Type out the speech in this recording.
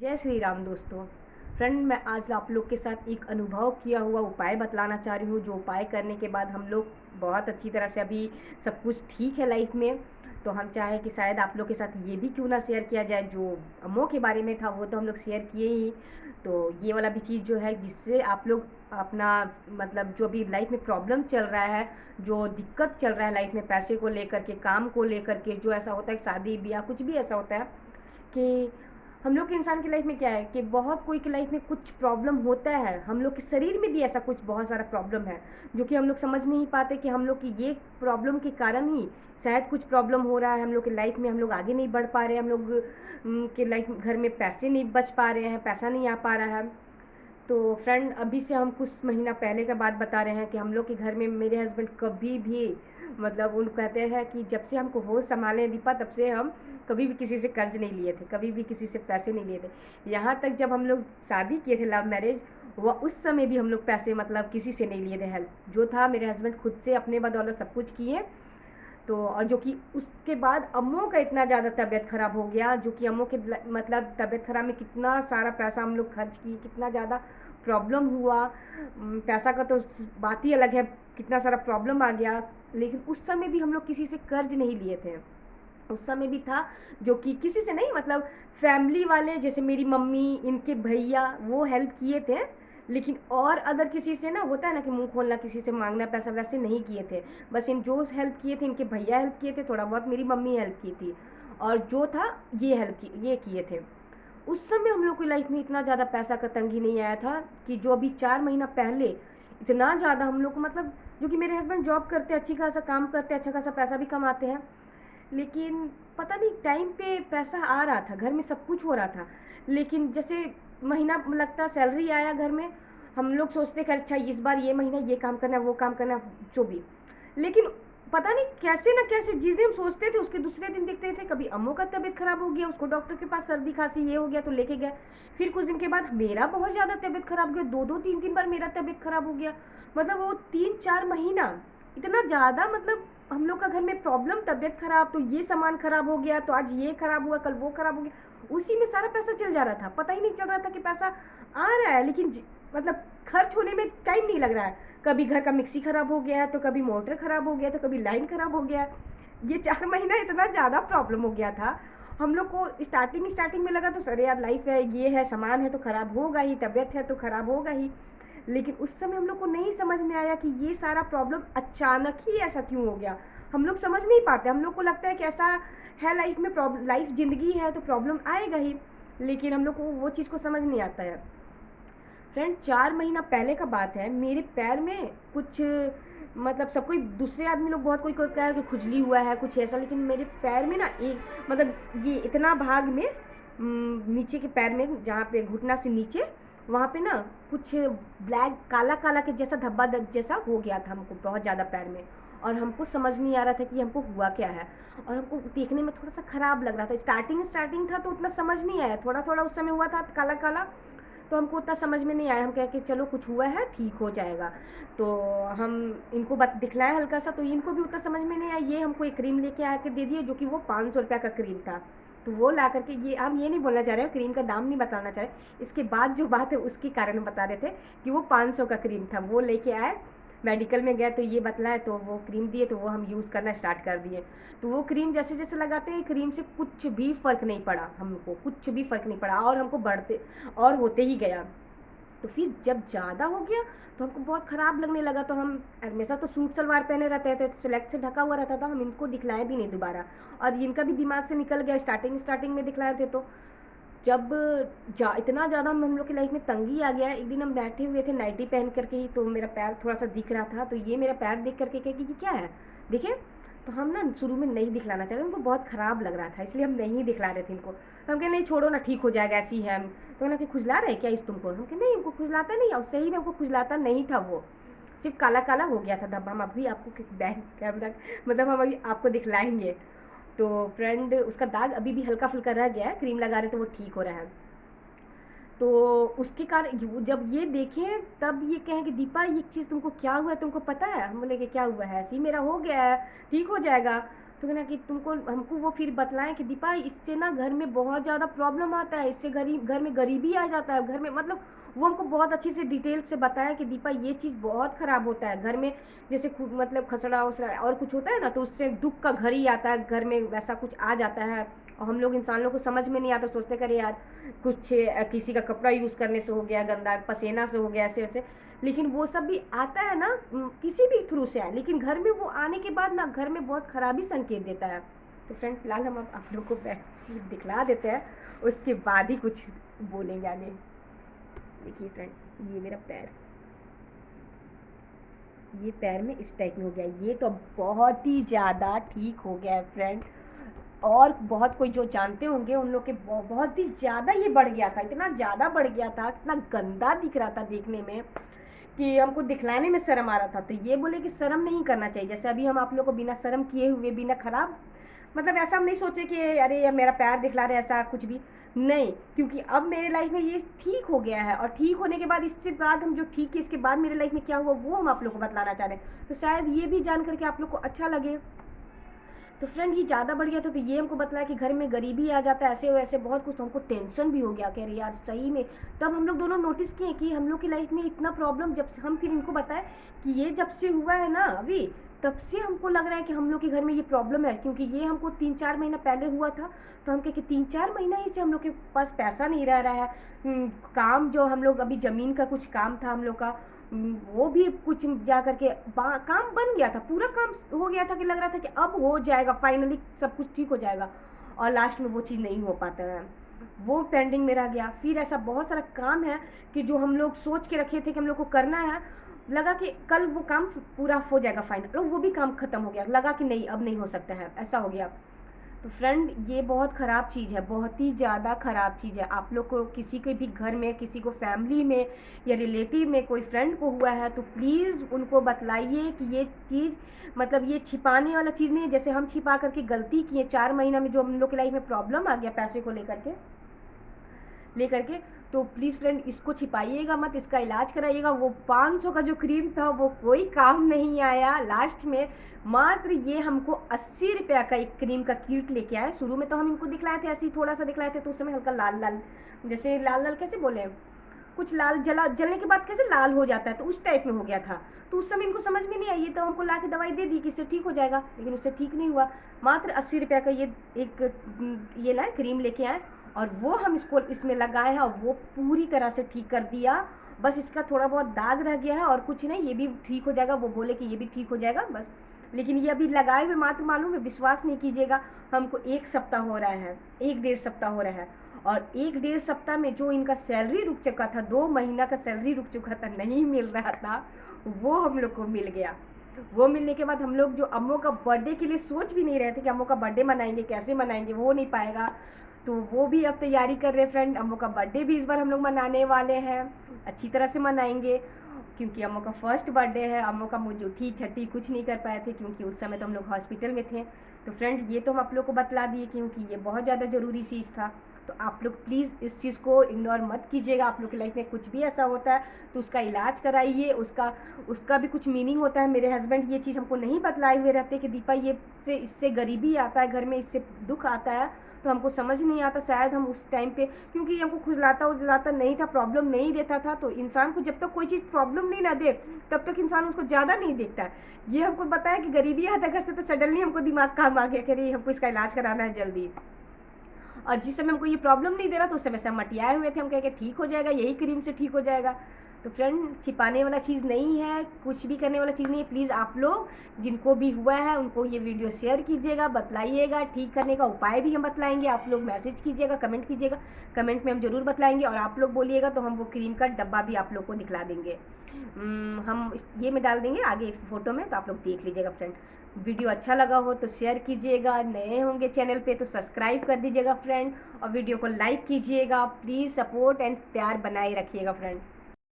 जय श्री राम दोस्तों। फ्रेंड, मैं आज आप लोग के साथ एक अनुभव किया हुआ उपाय बतलाना चाह रही हूँ, जो उपाय करने के बाद हम लोग बहुत अच्छी तरह से अभी सब कुछ ठीक है लाइफ में। तो हम चाहें कि शायद आप लोग के साथ ये भी क्यों ना शेयर किया जाए। जो अम्मों के बारे में था वो तो हम लोग शेयर किए ही, तो ये वाला भी चीज़ जो है जिससे आप लोग अपना मतलब जो भी लाइफ में प्रॉब्लम चल रहा है, जो दिक्कत चल रहा है लाइफ में, पैसे को लेकर के, काम को लेकर के, जो ऐसा होता है शादी ब्याह कुछ भी ऐसा होता है कि हम लोग के इंसान की लाइफ में क्या है कि बहुत कोई की लाइफ में कुछ प्रॉब्लम होता है। हम लोग के शरीर में भी ऐसा कुछ बहुत सारा प्रॉब्लम है जो कि हम लोग समझ नहीं पाते कि हम लोग की ये प्रॉब्लम के कारण ही शायद कुछ प्रॉब्लम हो रहा है हम लोग की लाइफ में। हम लोग आगे नहीं बढ़ पा रहे हैं, हम लोग के लाइफ घर में पैसे नहीं बच पा रहे हैं, पैसा नहीं आ पा रहा है। तो फ्रेंड, अभी से हम कुछ महीना पहले का बात बता रहे हैं कि हम लोग के घर में मेरे हस्बैंड कभी भी मतलब उन कहते हैं कि जब से हमको होश संभाले दीपा, तब से हम कभी भी किसी से कर्ज नहीं लिए थे, कभी भी किसी से पैसे नहीं लिए थे। यहाँ तक जब हम लोग शादी किए थे, लव मैरिज, वह उस समय भी हम लोग पैसे मतलब किसी से नहीं लिए थे। हेल्प जो था मेरे हस्बैंड खुद से अपने बदौलत सब कुछ किए। तो और जो कि उसके बाद अम्मों का इतना ज़्यादा तबीयत ख़राब हो गया, जो कि अम्मों के मतलब तबीयत ख़राब में कितना सारा पैसा हम लोग खर्च किए, कितना ज़्यादा प्रॉब्लम हुआ। पैसा का तो बात ही अलग है, कितना सारा प्रॉब्लम आ गया। लेकिन उस समय भी हम लोग किसी से कर्ज नहीं लिए थे। उस समय भी था जो कि किसी से नहीं, मतलब फैमिली वाले जैसे मेरी मम्मी, इनके भैया, वो हेल्प किए थे। लेकिन और अदर किसी से ना होता है ना कि मुंह खोलना, किसी से मांगना पैसा, वैसे नहीं किए थे। बस इन जो हेल्प किए थे इनके भैया हेल्प किए थे, थोड़ा बहुत मेरी मम्मी हेल्प की थी, और जो था ये ये किए थे। उस समय हम लोग की लाइफ में इतना ज़्यादा पैसा का तंगी नहीं आया था कि जो अभी 4 महीना पहले इतना ज़्यादा हम लोग को, मतलब जो कि मेरे हस्बैंड जॉब करते, अच्छी खासा काम करते, अच्छा खासा पैसा भी कमाते हैं, लेकिन पता नहीं टाइम पे पैसा आ रहा था, घर में सब कुछ हो रहा था। लेकिन जैसे महीना लगता, सैलरी आया घर में, हम लोग सोचते कि अच्छा इस बार ये महीना ये काम करना है, वो काम करना है, जो भी। लेकिन पता नहीं कैसे ना कैसे जिस दिन हम सोचते थे उसके दूसरे दिन देखते थे कभी अम्मू का तबीयत खराब हो गया, उसको डॉक्टर के पास सर्दी खांसी ये हो गया तो लेके गए। फिर कुछ दिन के बाद मेरा बहुत ज़्यादा तबीयत खराब हो गया, दो दो तीन तीन बार मेरा तबीयत खराब हो गया। मतलब वो 3-4 महीना इतना ज़्यादा, मतलब हम लोग का घर में प्रॉब्लम, तबीयत खराब, तो ये सामान खराब हो गया, तो आज ये खराब हुआ, कल वो खराब हो गया। उसी में सारा पैसा चल जा रहा था, पता ही नहीं चल रहा था कि पैसा आ रहा है, लेकिन मतलब खर्च होने में टाइम नहीं लग रहा है। कभी घर का मिक्सी खराब हो गया है, तो कभी मोटर खराब हो गया, तो कभी लाइन खराब हो गया। ये 4 महीना इतना ज़्यादा प्रॉब्लम हो गया था हम लोग को। स्टार्टिंग में लगा तो सर यार लाइफ है, ये है, सामान है तो खराब होगा ही, तबीयत है तो खराब होगा ही। लेकिन उस समय हम लोग को नहीं समझ में आया कि ये सारा प्रॉब्लम अचानक ही ऐसा क्यों हो गया। हम लोग समझ नहीं पाते, हम लोग को लगता है कि ऐसा है लाइफ में, प्रॉब्लम, लाइफ ज़िंदगी है तो प्रॉब्लम आएगा ही। लेकिन हम लोग को वो चीज़ को समझ नहीं आता है। फ्रेंड, 4 महीना पहले का बात है, मेरे पैर में कुछ, मतलब सब कोई दूसरे आदमी लोग बहुत कोई कहता है कि खुजली हुआ है कुछ ऐसा, लेकिन मेरे पैर में ना एक मतलब ये इतना भाग में, नीचे के पैर में जहाँ पे घुटना से नीचे, वहाँ पे ना कुछ ब्लैक काला काला के जैसा धब्बा जैसा हो गया था हमको बहुत ज़्यादा पैर में। और हमको समझ नहीं आ रहा था कि हमको हुआ क्या है, और हमको देखने में थोड़ा सा ख़राब लग रहा था। स्टार्टिंग था तो उतना समझ नहीं आया, थोड़ा थोड़ा उस समय हुआ था काला काला, तो हमको उतना समझ में नहीं आया। हम कह के चलो कुछ हुआ है, ठीक हो जाएगा। तो हम इनको दिखलाया हल्का सा, तो इनको भी उतना समझ में नहीं आया। ये हमको एक क्रीम लेके आके दे दिए, जो कि वो 500 रुपया का क्रीम था। तो वो ला करके, ये हम ये नहीं बोलना चाह रहे हैं, क्रीम का दाम नहीं बताना चाह रहे, इसके बाद जो बात है उसके कारण हम बता रहे थे कि वो 500 का क्रीम था। वो लेके आए, मेडिकल में गए तो ये बतलाए, तो वो क्रीम दिए, तो वो हम यूज़ करना स्टार्ट कर दिए। तो वो क्रीम जैसे जैसे लगाते हैं, क्रीम से कुछ भी फ़र्क नहीं पड़ा हमको, कुछ भी फ़र्क नहीं पड़ा, और हमको बढ़ते और होते ही गया। तो फिर जब ज़्यादा हो गया तो हमको बहुत ख़राब लगने लगा। तो हम हमेशा तो सूट सलवार पहने रहते थे, तो सिलेक्ट से ढका हुआ रहता था, हम इनको दिखलाए भी नहीं दोबारा, और इनका भी दिमाग से निकल गया। स्टार्टिंग में दिखलाए थे, तो जब इतना ज़्यादा हम लोग की लाइफ में तंगी आ गया। एक दिन हम बैठे हुए थे नाइटी पहन करके ही, तो मेरा पैर थोड़ा सा दिख रहा था, तो ये मेरा पैर देख करके कहे कि क्या है, देखें। तो हम ना शुरू में नहीं दिखलाना चाह रहे, उनको बहुत ख़राब लग रहा था, इसलिए हम नहीं दिखला रहे थे इनको। तो हम कहे नहीं छोड़ो ना, ठीक हो जाएगा, ऐसी है हम। तो ना कि खुजला रहे क्या इस तुमको, हम कहे नहीं हमको खुजलाता नहीं, और सही में हमको खुजलाता नहीं था, वो सिर्फ काला काला हो गया था धब्बा। हम अभी आपको बैक कैमरा, मतलब हम अभी आपको दिखलाएंगे। तो फ्रेंड, उसका दाग अभी भी हल्का फुल्का रह गया है, क्रीम लगा रहे तो वो ठीक हो रहा है। तो उसके कारण जब ये देखें तब ये कहें कि दीपा ये चीज़ तुमको क्या हुआ है, तुमको पता है। हम बोले कि क्या हुआ है, ऐसे ही मेरा हो गया है, ठीक हो जाएगा। तो कहना कि तुमको हमको वो फिर बतलाएं कि दीपा इससे ना घर में बहुत ज़्यादा प्रॉब्लम आता है, इससे घर में गरीबी आ जाता है, घर में मतलब वो हमको बहुत अच्छी से डिटेल से बताया कि दीपा ये चीज़ बहुत ख़राब होता है घर में, जैसे मतलब खसड़ा वसड़ा और कुछ होता है ना, तो उससे दुख का घर ही आता है, घर में वैसा कुछ आ जाता है। और हम लोग इंसान लोग को समझ में नहीं आता, सोचते करे यार कुछ किसी का कपड़ा यूज़ करने से हो गया गंदा, पसीना से हो गया, ऐसे वैसे, लेकिन वो सब भी आता है ना किसी भी थ्रू से आए, लेकिन घर में वो आने के बाद ना घर में बहुत खराबी संकेत देता है। तो फ्रेंड फिलहाल हम आप लोग को दिखला देते हैं, उसके बाद ही कुछ बोलेंगे आगे। देखिए फ्रेंड, ये मेरा पैर, ये पैर में इस टाइप में हो गया, ये तो बहुत ही ज़्यादा ठीक हो गया है फ्रेंड। और बहुत कोई जो जानते होंगे उन लोग के बहुत ही ज़्यादा ये बढ़ गया था, इतना ज़्यादा बढ़ गया था, इतना गंदा दिख रहा था देखने में कि हमको दिखलाने में शर्म आ रहा था। तो ये बोले कि शर्म नहीं करना चाहिए, जैसे अभी हम आप लोग को बिना शर्म किए हुए, बिना खराब मतलब ऐसा हम नहीं सोचे कि अरे ये मेरा पैर दिखला रहे, ऐसा कुछ भी नहीं, क्योंकि अब मेरे लाइफ में ये ठीक हो गया है। और ठीक होने के बाद इससे बाद हम जो ठीक है इसके बाद मेरे लाइफ में क्या हुआ वो हम आप लोग को बतलाना चाह रहे हैं। तो शायद ये भी जान करके आप लोग को अच्छा लगे। तो फ्रेंड ये ज़्यादा बढ़ गया था, तो ये हमको बतलाया कि घर में गरीबी आ जाता है, ऐसे वैसे बहुत कुछ, तो हमको टेंशन भी हो गया, कह रहे यार सही में। तब हम लोग दोनों नोटिस किए कि हम लोग की लाइफ में इतना प्रॉब्लम, जब हम फिर इनको बताए कि ये जब से हुआ है ना अभी, तब से हमको लग रहा है कि हम लोग के घर में ये प्रॉब्लम है, क्योंकि ये हमको 3-4 महीना पहले हुआ था। तो हम कहे कि 3-4 महीना ही से हम लोग के पास पैसा नहीं रह रहा है, काम जो हम लोग अभी ज़मीन का कुछ काम था हम लोग का, वो भी कुछ जा करके काम बन गया था, पूरा काम हो गया था कि लग रहा था कि अब हो जाएगा, फाइनली सब कुछ ठीक हो जाएगा, और लास्ट में वो चीज़ नहीं हो पाता है, वो पेंडिंग में रह गया। फिर ऐसा बहुत सारा काम है कि जो हम लोग सोच के रखे थे कि हम लोग को करना है, लगा कि कल वो काम पूरा हो जाएगा फाइनल, वो भी काम खत्म हो गया, लगा कि नहीं अब नहीं हो सकता है, ऐसा हो गया। तो फ्रेंड ये बहुत ख़राब चीज़ है, बहुत ही ज़्यादा ख़राब चीज़ है। आप लोग को किसी के भी घर में, किसी को फैमिली में या रिलेटिव में कोई फ्रेंड को हुआ है तो प्लीज़ उनको बतलाइए कि ये चीज़ मतलब ये छिपाने वाला चीज़ नहीं है। जैसे हम छिपा करके गलती किए 4 महीना में, जो हम लोग की लाइफ में प्रॉब्लम आ गया पैसे को लेकर के, तो प्लीज़ फ्रेंड इसको छिपाइएगा मत, इसका इलाज कराइएगा। वो 500 का जो क्रीम था वो कोई काम नहीं आया, लास्ट में मात्र ये हमको 80 रुपया का एक क्रीम का किट लेके आए। शुरू में तो हम इनको दिखलाए थे, ऐसे ही थोड़ा सा दिखलाए थे, तो उस समय हल्का लाल लाल, जैसे लाल लाल कैसे बोले, कुछ लाल जलने के बाद कैसे लाल हो जाता है, तो उस टाइप में हो गया था। तो उस समय इनको समझ में नहीं आई, ये तो हमको ला के दवाई दे दी कि इससे ठीक हो जाएगा, लेकिन उससे ठीक नहीं हुआ। मात्र 80 रुपया का ये एक ये लाए क्रीम लेके आए, और वो हम इसको इसमें लगाए हैं, और वो पूरी तरह से ठीक कर दिया। बस इसका थोड़ा बहुत दाग रह गया है और कुछ नहीं, ये भी ठीक हो जाएगा। वो बोले कि ये भी ठीक हो जाएगा बस, लेकिन ये अभी लगाए हुए मात्र मालूम है, विश्वास नहीं कीजिएगा, हमको 1 सप्ताह हो रहा है, 1-1.5 सप्ताह हो रहा है। और 1-1.5 सप्ताह में जो इनका सैलरी रुक चुका था, 2 महीना का सैलरी रुक चुका था, नहीं मिल रहा था, वो हम लोग को मिल गया। वो मिलने के बाद हम लोग जो अम्मू का बर्थडे के लिए सोच भी नहीं रहे थे कि अम्मू का बर्थडे मनाएंगे, कैसे मनाएंगे, वो नहीं पाएगा, तो वो भी अब तैयारी कर रहे हैं फ्रेंड। अम्मू का बर्थडे भी इस बार हम लोग मनाने वाले हैं, अच्छी तरह से मनाएंगे, क्योंकि अम्मू का फर्स्ट बर्थडे है। अम्मू का मुझे छठी कुछ नहीं कर पाए थे, क्योंकि उस समय तो हम लोग हॉस्पिटल में थे। तो फ्रेंड ये तो हम आप लोग को बतला दिए, क्योंकि ये बहुत ज़्यादा ज़रूरी चीज़ था। तो आप लोग प्लीज़ इस चीज़ को इग्नोर मत कीजिएगा। आप लोग की लाइफ में कुछ भी ऐसा होता है तो उसका इलाज कराइए, उसका भी कुछ मीनिंग होता है। मेरे हस्बैंड ये चीज़ हमको नहीं बतलाए हुए रहते कि दीपा ये इससे गरीबी आता है घर में, इससे दुख आता है, तो हमको समझ नहीं आता। शायद हम उस टाइम पे, क्योंकि हमको खुजलाता उजलाता नहीं था, प्रॉब्लम नहीं देता था, तो इंसान को जब तक कोई चीज़ प्रॉब्लम नहीं ना दे तब तक इंसान उसको ज़्यादा नहीं देखता है। ये हमको बताया कि गरीबी आता घर से, तो सडनली हमको दिमाग काम आ गया कि अरे हमको इसका इलाज कराना है जल्दी। और जिस समय हमको ये प्रॉब्लम नहीं दे रहा तो उस समय से हम मटियाए हुए थे, हम कह के ठीक हो जाएगा, यही क्रीम से ठीक हो जाएगा। तो फ्रेंड छिपाने वाला चीज़ नहीं है, कुछ भी करने वाला चीज़ नहीं है। प्लीज़ आप लोग जिनको भी हुआ है उनको ये वीडियो शेयर कीजिएगा, बतलाइएगा, ठीक करने का उपाय भी हम बतलाएंगे। आप लोग मैसेज कीजिएगा, कमेंट कीजिएगा, कमेंट में हम ज़रूर बतलाएंगे, और आप लोग बोलिएगा तो हम वो क्रीम का डब्बा भी आप लोग को दिखला देंगे। हम ये में डाल देंगे आगे फ़ोटो में, तो आप लोग देख लीजिएगा फ्रेंड। वीडियो अच्छा लगा हो तो शेयर कीजिएगा, नए होंगे चैनल पे तो सब्सक्राइब कर दीजिएगा फ्रेंड, और वीडियो को लाइक कीजिएगा। प्लीज़ सपोर्ट एंड प्यार बनाए रखिएगा फ्रेंड।